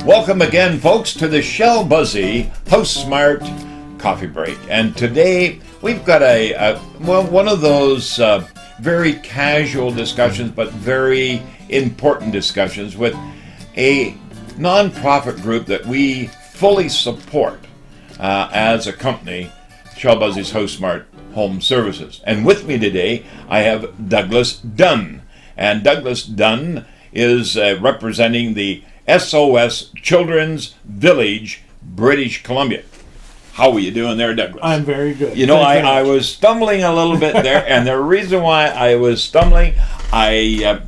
Welcome again, folks, to the Shell Busey House Smart Coffee Break. And today we've got one of those very casual discussions, but very important discussions with a nonprofit group that we fully support as a company, Shell Busey's House Smart Home Services. And with me today, I have Douglas Dunn. And Douglas Dunn is representing the SOS Children's Village, British Columbia. How are you doing there, Douglas? I'm very good. You know, I was stumbling a little bit there, and the reason why I was stumbling, I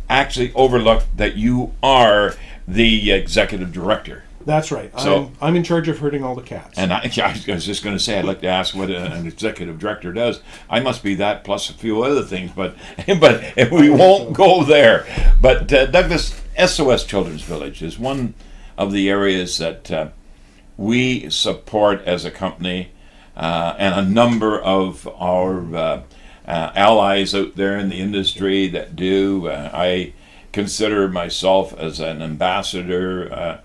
actually overlooked that you are the executive director. That's right. So, I'm in charge of herding all the cats. And I was just going to say, I'd like to ask what an executive director does. I must be that plus a few other things, but we won't go there. But Douglas, SOS Children's Village is one of the areas that we support as a company, and a number of our allies out there in the industry that do. I consider myself as an ambassador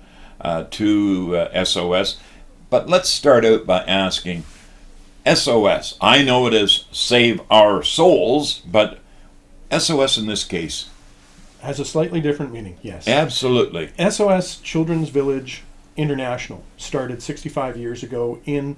to SOS. But let's start out by asking, SOS, I know it is Save Our Souls, but SOS in this case has a slightly different meaning, yes. Absolutely. SOS Children's Village International started 65 years ago in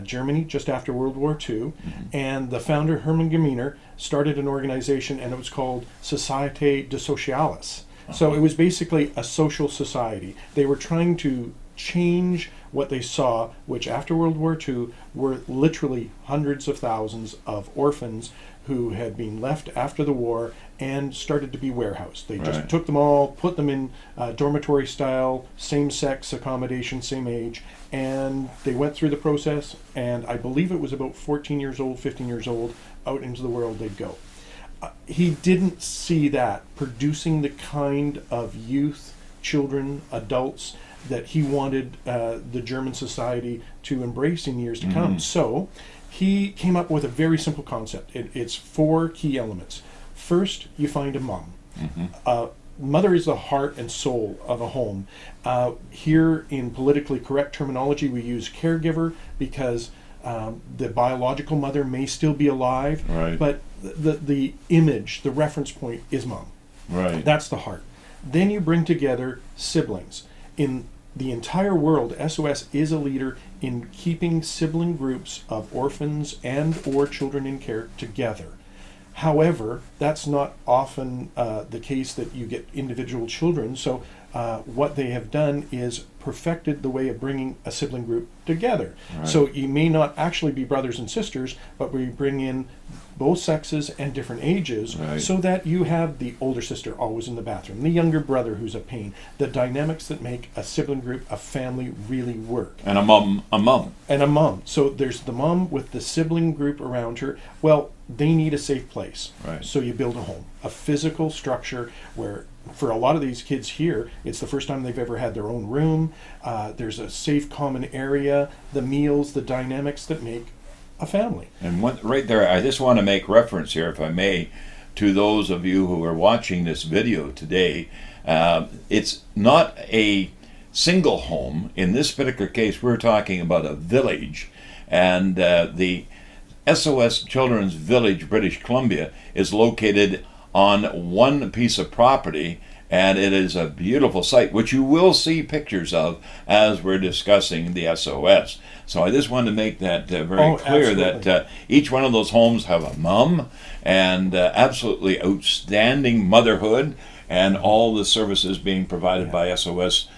Germany, just after World War II, and the founder, Hermann Gemeiner, started an organization, and it was called Société de Socialis. So it was basically a social society. They were trying to change what they saw, which after World War II were literally hundreds of thousands of orphans who had been left after the war and started to be warehoused. They just took them all, put them in dormitory style, same-sex accommodation, same age, and they went through the process, and I believe it was about 14 years old, 15 years old, out into the world they'd go. He didn't see that producing the kind of youth, children, adults that he wanted the German society to embrace in years to come. So he came up with a very simple concept. It's 4 key elements. First, you find a mom. Mother is the heart and soul of a home. Here in politically correct terminology, we use caregiver because the biological mother may still be alive, but the image, the reference point is mom. Right. That's the heart. Then you bring together siblings. In the entire world, SOS is a leader in keeping sibling groups of orphans and or children in care together. However, that's not often the case that you get individual children. So what they have done is perfected the way of bringing a sibling group together. So you may not actually be brothers and sisters, but we bring in both sexes and different ages so that you have the older sister always in the bathroom, the younger brother who's a pain, the dynamics that make a sibling group, a family really work. And a mom. And a mom. So there's the mom with the sibling group around her. Well, they need a safe place. So you build a home, a physical structure where for a lot of these kids here, it's the first time they've ever had their own room. There's a safe common area, the meals, the dynamics that make a family. And right there, I just want to make reference here, if I may, to those of you who are watching this video today. It's not a single home. In this particular case, we're talking about a village. And the SOS Children's Village, British Columbia, is located on one piece of property, and it is a beautiful site, which you will see pictures of as we're discussing the SOS. So I just wanted to make that very clear, that each one of those homes have a mom, and absolutely outstanding motherhood, and all the services being provided by SOS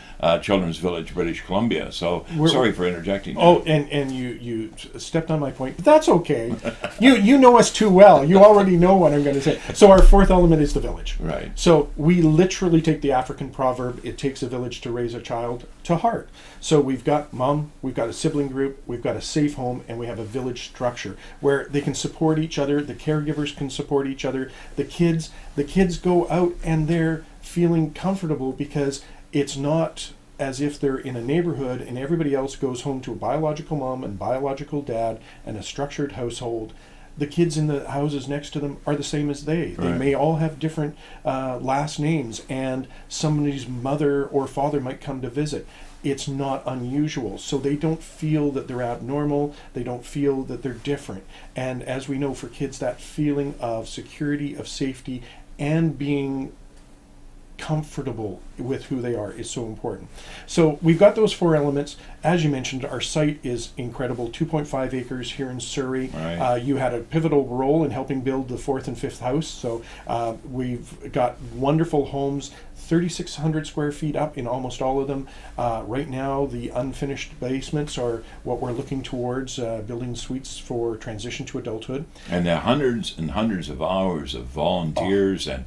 Children's Village, British Columbia. So sorry for interjecting. And you stepped on my point, but that's okay. You know us too well. You already know what I'm going to say. So our 4th element is the village. So we literally take the African proverb, it takes a village to raise a child, to heart. So we've got mom, we've got a sibling group, we've got a safe home, and we have a village structure where they can support each other, the caregivers can support each other, the kids go out and they're feeling comfortable because it's not as if they're in a neighborhood and everybody else goes home to a biological mom and biological dad and a structured household. the kids in the houses next to them are the same as they. They Right. may all have different last names, and somebody's mother or father might come to visit. It's not unusual. So they don't feel that they're abnormal. They don't feel that they're different. And as we know, for kids, that feeling of security, of safety, and being comfortable with who they are is so important. So we've got those 4 elements. As you mentioned, our site is incredible, 2.5 acres here in Surrey. Right. You had a pivotal role in helping build the 4th and 5th house. So we've got wonderful homes, 3,600 square feet up in almost all of them. Right now, the unfinished basements are what we're looking towards, building suites for transition to adulthood. And there are hundreds and hundreds of hours of volunteers and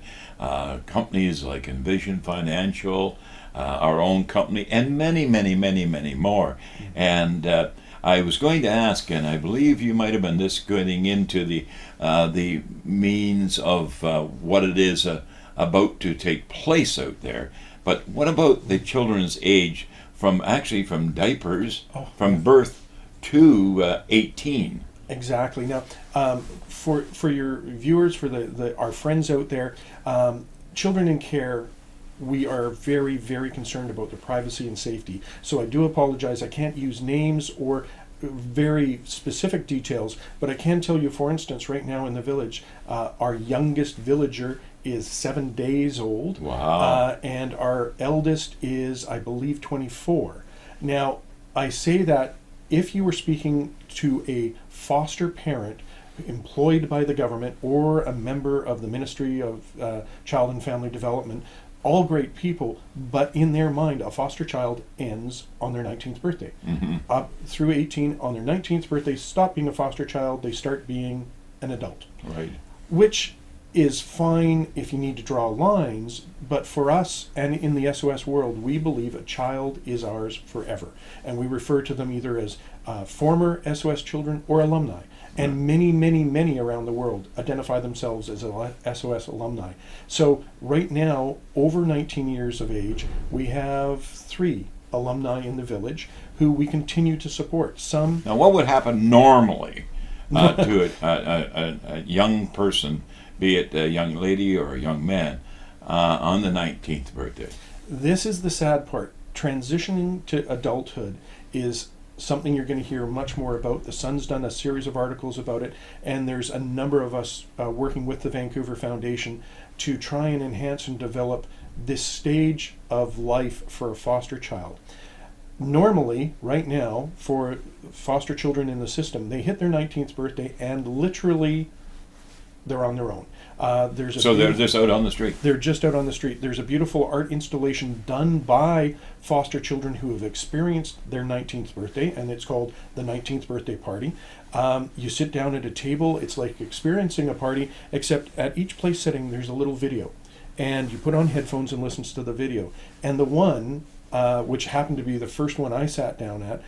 companies like Envision Financial, our own company, and many, many, many, many more. And I was going to ask, and I believe you might have been just getting into the means of what it is about to take place out there. But what about the children's age from diapers, from birth to 18? Exactly. Now, for your viewers, for our friends out there, children in care, we are very, very concerned about their privacy and safety. So I do apologize. I can't use names or very specific details, but I can tell you, for instance, right now in the village, our youngest villager is 7 days old. Wow. And our eldest is, I believe, 24. Now, I say that if you were speaking to a foster parent employed by the government or a member of the Ministry of Child and Family Development, all great people, but in their mind, a foster child ends on their 19th birthday. Mm-hmm. Up through 18, on their 19th birthday, stop being a foster child, they start being an adult. Right. Which is fine if you need to draw lines, but for us and in the SOS world, we believe a child is ours forever. And we refer to them either as former SOS children or alumni. And many, many, many around the world identify themselves as SOS alumni. So right now, over 19 years of age, we have 3 alumni in the village who we continue to support. Some. Now, what would happen normally to a young person, be it a young lady or a young man, on the 19th birthday? This is the sad part. Transitioning to adulthood is something you're going to hear much more about. The Sun's done a series of articles about it, and there's a number of us working with the Vancouver Foundation to try and enhance and develop this stage of life for a foster child. Normally, right now, for foster children in the system, they hit their 19th birthday and literally they're on their own. They're just out on the street. They're just out on the street. There's a beautiful art installation done by foster children who have experienced their 19th birthday, and it's called the 19th Birthday Party. You sit down at a table. It's like experiencing a party, except at each place setting there's a little video. And you put on headphones and listen to the video. And the one, which happened to be the first one I sat down at,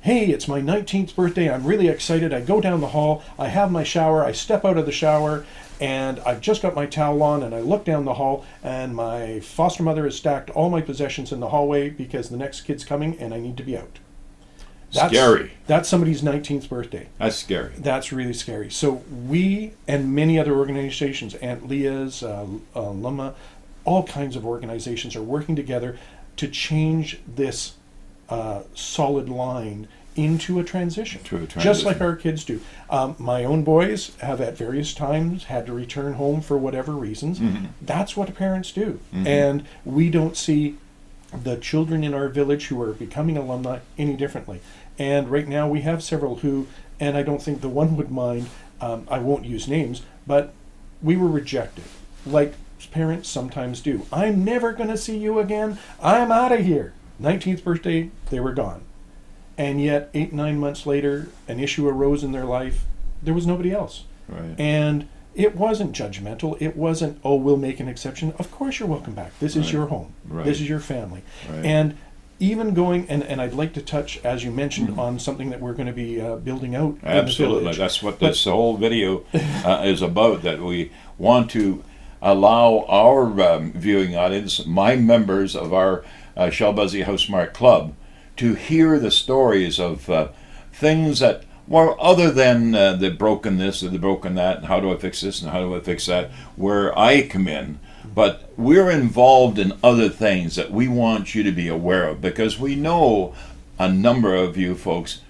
hey, it's my 19th birthday, I'm really excited, I go down the hall, I have my shower, I step out of the shower, and I've just got my towel on, and I look down the hall, and my foster mother has stacked all my possessions in the hallway because the next kid's coming, and I need to be out. That's scary. That's somebody's 19th birthday. That's scary. That's really scary. So we and many other organizations, Aunt Leah's, Luma, all kinds of organizations are working together to change this solid line into a transition, just like our kids do. My own boys have at various times had to return home for whatever reasons. Mm-hmm. That's what parents do. Mm-hmm. And we don't see the children in our village who are becoming alumni any differently. And right now we have several who, and I don't think the one would mind, I won't use names, but we were rejected, like parents sometimes do. I'm never going to see you again. I'm out of here. 19th birthday, they were gone. And yet 8-9 months later, an issue arose in their life. There was nobody else. Right. And it wasn't judgmental. It wasn't, oh, we'll make an exception. Of course you're welcome back. This is your home. Right. This is your family. Right. And even going, and I'd like to touch, as you mentioned, on something that we're going to be building out in the village. That's what this whole video is about, that we want to allow our viewing audience, my members of our Shell Busey House Smart Club, to hear the stories of things that Well, other than the broken this or the broken that, and how do I fix this and how do I fix that, where I come in, but we're involved in other things that we want you to be aware of, because we know a number of you folks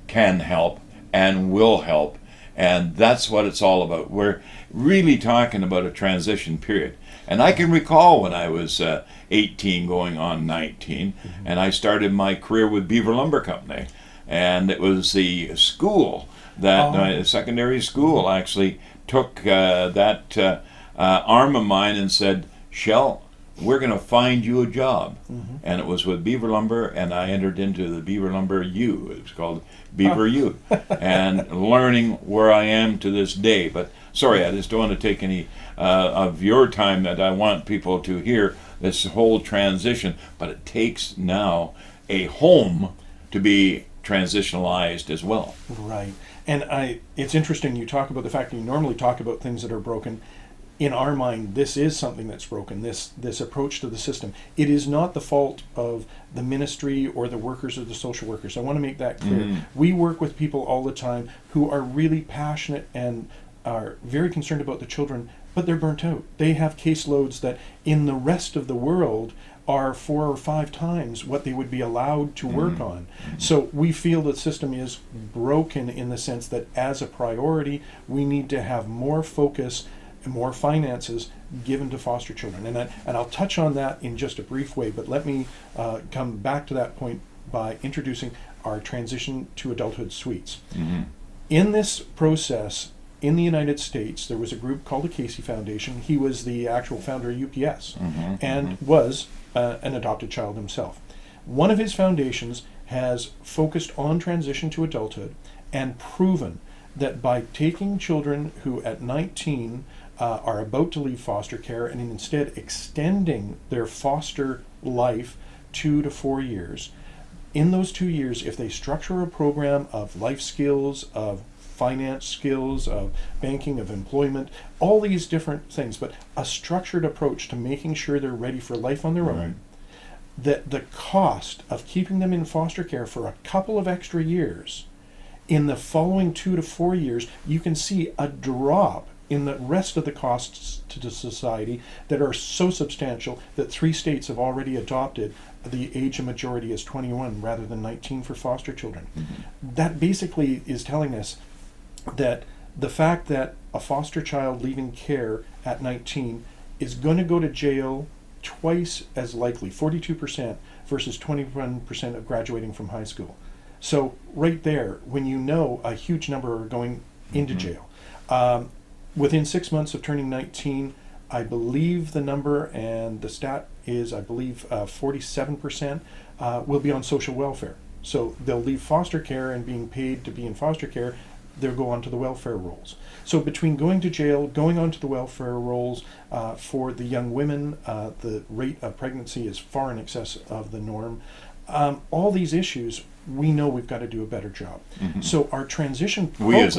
can help and will help, and that's what it's all about. We're really talking about a transition period. And I can recall when I was 18 going on 19, and I started my career with Beaver Lumber Company. And it was the school that, secondary school, actually took that arm of mine and said, Shell, we're going to find you a job. And it was with Beaver Lumber, and I entered into the Beaver Lumber U. It was called Beaver U. And learning where I am to this day. But sorry, I just don't want to take any of your time, that I want people to hear this whole transition. But it takes now a home to be transitionalized as well. Right. And it's interesting you talk about the fact that you normally talk about things that are broken. In our mind, this is something that's broken, this approach to the system. It is not the fault of the ministry or the workers or the social workers. I want to make that clear. We work with people all the time who are really passionate and are very concerned about the children, but they're burnt out. They have caseloads that in the rest of the world are 4 or 5 times what they would be allowed to work on. So we feel the system is broken in the sense that as a priority, we need to have more focus and more finances given to foster children. And I'll touch on that in just a brief way, but let me come back to that point by introducing our transition to adulthood suites. In this process, in the United States, there was a group called the Casey Foundation. He was the actual founder of UPS and was an adopted child himself. One of his foundations has focused on transition to adulthood and proven that by taking children who at 19 are about to leave foster care and instead extending their foster life 2 to 4 years, in those 2 years, if they structure a program of life skills, of finance skills, of banking, of employment, all these different things, but a structured approach to making sure they're ready for life on their own, that the cost of keeping them in foster care for a couple of extra years, in the following 2 to 4 years, you can see a drop in the rest of the costs to the society that are so substantial that 3 states have already adopted the age of majority as 21 rather than 19 for foster children. That basically is telling us that the fact that a foster child leaving care at 19 is going to go to jail twice as likely, 42% versus 21% of graduating from high school. So right there, when you know a huge number are going into jail, within 6 months of turning 19, I believe the number and the stat is, I believe, 47% will be on social welfare. So they'll leave foster care and being paid to be in foster care, they'll go onto the welfare rolls. So between going to jail, going onto the welfare rolls, for the young women, the rate of pregnancy is far in excess of the norm. All these issues, we know we've got to do a better job. So our transition program, we as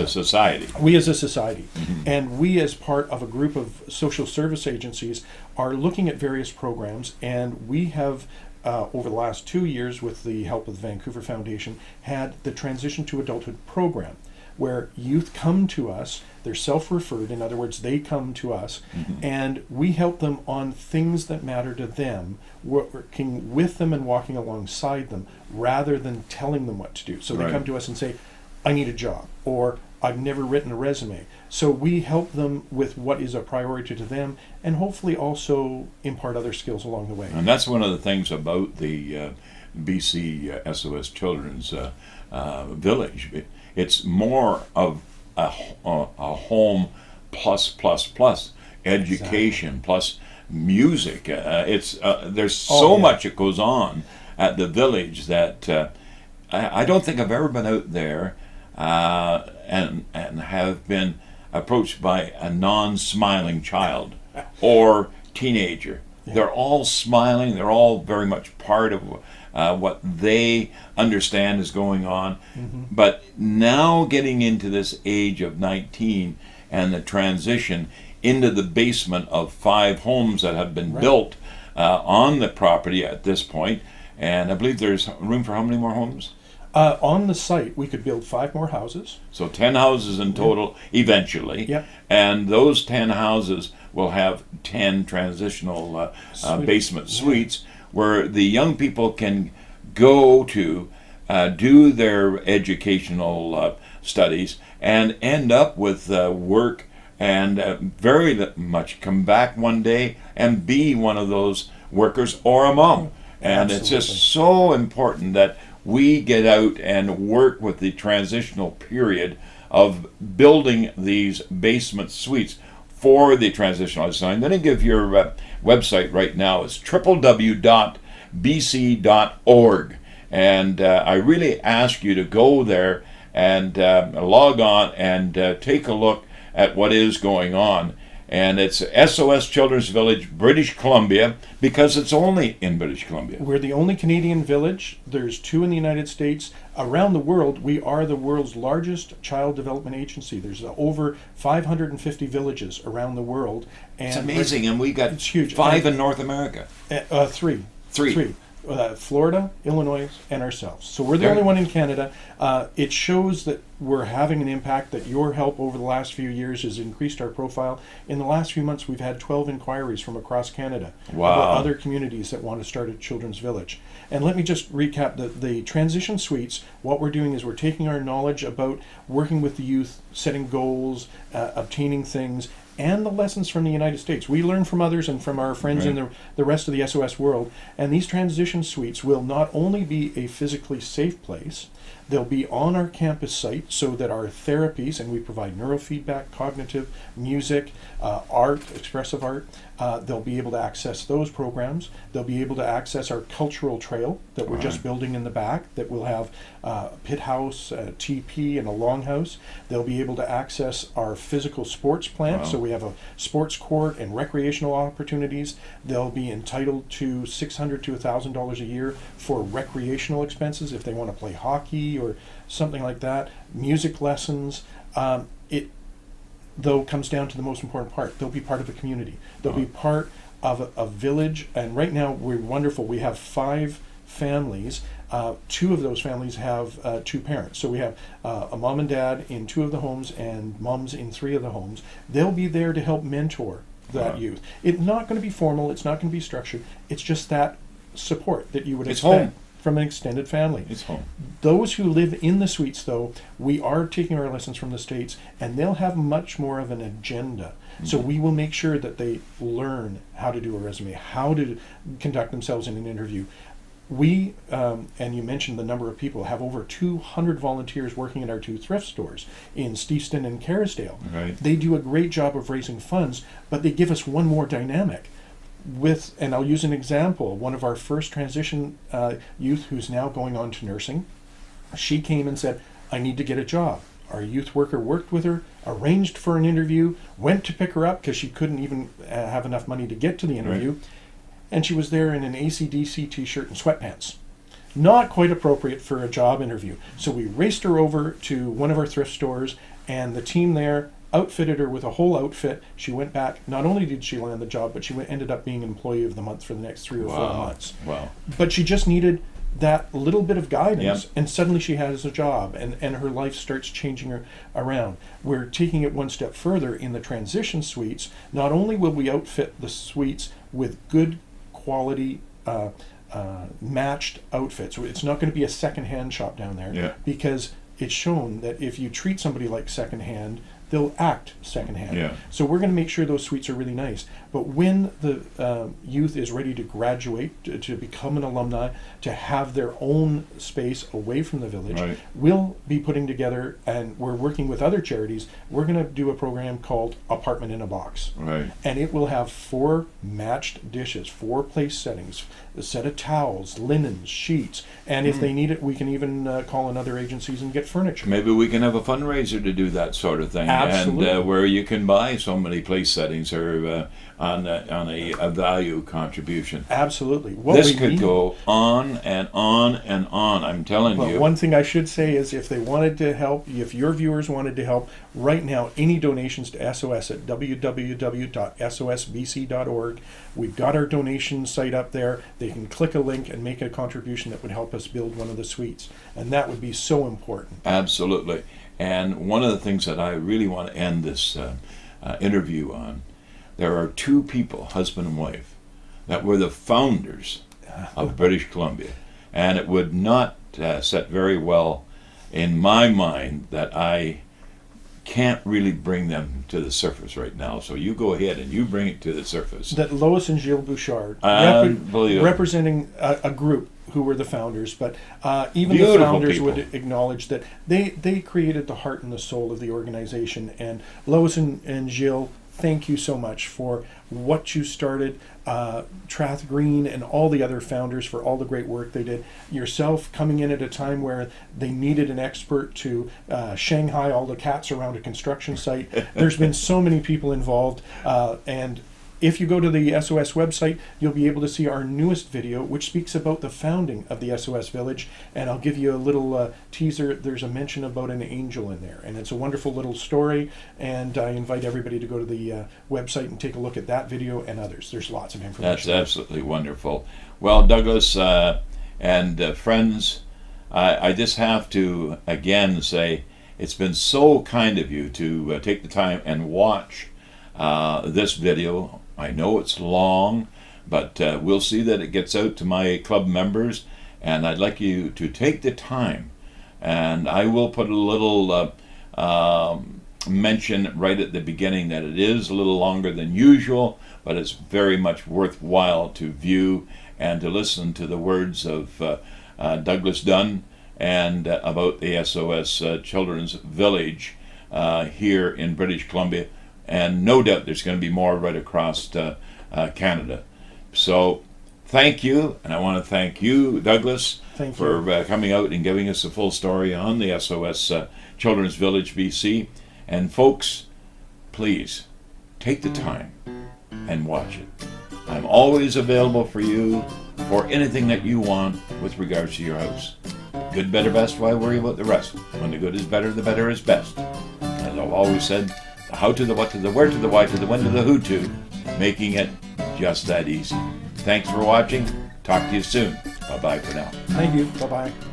a society, and we as part of a group of social service agencies are looking at various programs, and we have over the last 2 years, with the help of the Vancouver Foundation, had the Transition to Adulthood program, where youth come to us, they're self-referred, in other words, they come to us, and we help them on things that matter to them, working with them and walking alongside them, rather than telling them what to do. So they come to us and say, I need a job, or I've never written a resume. So we help them with what is a priority to them, and hopefully also impart other skills along the way. And that's one of the things about the BC SOS Children's Village. It's more of a home plus education plus music. There's so much that goes on at the village that I don't think I've ever been out there and have been approached by a non-smiling child or teenager. They're all smiling. They're all very much part of what they understand is going on. But now getting into this age of 19 and the transition into the basement of 5 homes that have been built on the property at this point, and I believe there's room for how many more homes? On the site, we could build 5 more houses. So 10 houses in total eventually. Yep. And those 10 houses will have 10 transitional basement suites where the young people can go to do their educational studies and end up with work and very much come back one day and be one of those workers or a mom. And Absolutely. it's just so important that we get out and work with the transitional period of building these basement suites for the transitional design. Then I give your website right now. It's www.bc.org. And I really ask you to go there and log on and take a look at what is going on. And it's SOS Children's Village, British Columbia, because it's only in British Columbia. We're the only Canadian village. There's 2 in the United States. Around the world, we are the world's largest child development agency. There's over 550 villages around the world. And It's amazing, and we got it's huge. 5 in North America. 3. 3. Florida, Illinois, and ourselves. So we're the There. only one in Canada. It shows that we're having an impact, that your help over the last few years has increased our profile. In the last few months, we've had 12 inquiries from across Canada Wow. about other communities that want to start a children's village. And let me just recap the transition suites. What we're doing is we're taking our knowledge about working with the youth, setting goals, obtaining things, and the lessons from the United States. We learn from others and from our friends in the rest of the SOS world. And these transition suites will not only be a physically safe place, they'll be on our campus site so that our therapies, and we provide neurofeedback, cognitive, music, art, expressive art, they'll be able to access those programs. They'll be able to access our cultural trail that we're just building in the back, that will have pit house, TP, and a longhouse. They'll be able to access our physical sports plant, so we have a sports court and recreational opportunities. They'll be entitled to $600 to $1,000 a year for recreational expenses if they want to play hockey or something like that. Music lessons. It though comes down to the most important part. They'll be part of a community. They'll be part of a village. And right now we're wonderful. We have 5 families. 2 of those families have 2 parents. So we have a mom and dad in 2 of the homes and moms in 3 of the homes. They'll be there to help mentor that youth. It's not going to be formal. It's not going to be structured. It's just that support that you would expect home. from an extended family. It's home. Those who live in the suites, though, we are taking our lessons from the States, and they'll have much more of an agenda. So we will make sure that they learn how to do a resume, how to conduct themselves in an interview. We, and you mentioned the number of people, have over 200 volunteers working at our 2 thrift stores in Steveston and Kerrisdale. Right. They do a great job of raising funds, but they give us one more dynamic. And I'll use an example, one of our first transition youth who's now going on to nursing, she came and said, I need to get a job. Our youth worker worked with her, arranged for an interview, went to pick her up because she couldn't even have enough money to get to the interview, and she was there in an AC/DC t-shirt and sweatpants. Not quite appropriate for a job interview. So we raced her over to one of our thrift stores, and the team there outfitted her with a whole outfit. She went back. Not only did she land the job, but she ended up being Employee of the Month for the next 3 or 4 months. Wow. But she just needed that little bit of guidance, and suddenly she has a job, and her life starts changing her around. We're taking it one step further in the transition suites. Not only will we outfit the suites with good quality matched outfits. It's not going to be a second-hand shop down there, because it's shown that if you treat somebody like second-hand, they'll act second-hand. So we're going to make sure those suites are really nice. But when the youth is ready to graduate, to become an alumni, to have their own space away from the village, we'll be putting together, and we're working with other charities, we're going to do a program called Apartment in a Box. And it will have 4 matched dishes, 4 place settings, a set of towels, linens, sheets, and if they need it, we can even call in other agencies and get furniture. Maybe we can have a fundraiser to do that sort of thing. Absolutely. And where you can buy so many place settings or on a value contribution. Absolutely. What This we could need- go on and on and on. I'm telling But you. one thing I should say is if they wanted to help, if your viewers wanted to help, right now, any donations to SOS at www.sosbc.org. We've got our donation site up there. They can click a link and make a contribution that would help us build one of the suites. And that would be so important. Absolutely. And one of the things that I really want to end this interview on, there are two people, husband and wife, that were the founders of British Columbia. And it would not set very well in my mind that I can't really bring them to the surface right now. So you go ahead and you bring it to the surface. That Lois and Gilles Bouchard, Unbelievable. representing a group who were the founders, but even Beautiful the founders people. would acknowledge that they created the heart and the soul of the organization. And Lois and Gilles, thank you so much for what you started, Trath Green and all the other founders for all the great work they did. Yourself coming in at a time where they needed an expert to Shanghai all the cats around a construction site. There's been so many people involved, and if you go to the SOS website, you'll be able to see our newest video, which speaks about the founding of the SOS Village. And I'll give you a little teaser. There's a mention about an angel in there, and it's a wonderful little story. And I invite everybody to go to the website and take a look at that video and others. There's lots of information. That's absolutely wonderful. Well, Douglas and friends, I just have to again say it's been so kind of you to take the time and watch this video. I know it's long, but we'll see that it gets out to my club members, and I'd like you to take the time, and I will put a little mention right at the beginning that it is a little longer than usual, but it's very much worthwhile to view and to listen to the words of Douglas Dunn and about the SOS Children's Village here in British Columbia. And no doubt there's going to be more right across Canada. So thank you, and I want to thank you, Douglas, for coming out and giving us a full story on the SOS Children's Village BC. And folks, please take the time and watch it. I'm always available for you for anything that you want with regards to your house. Good, better, best, why worry about the rest? When the good is better, the better is best. As I've always said, the how to the what to the where to the why to the when to the who to, making it just that easy. Thanks for watching. Talk to you soon. Bye-bye for now. Thank you. Bye-bye.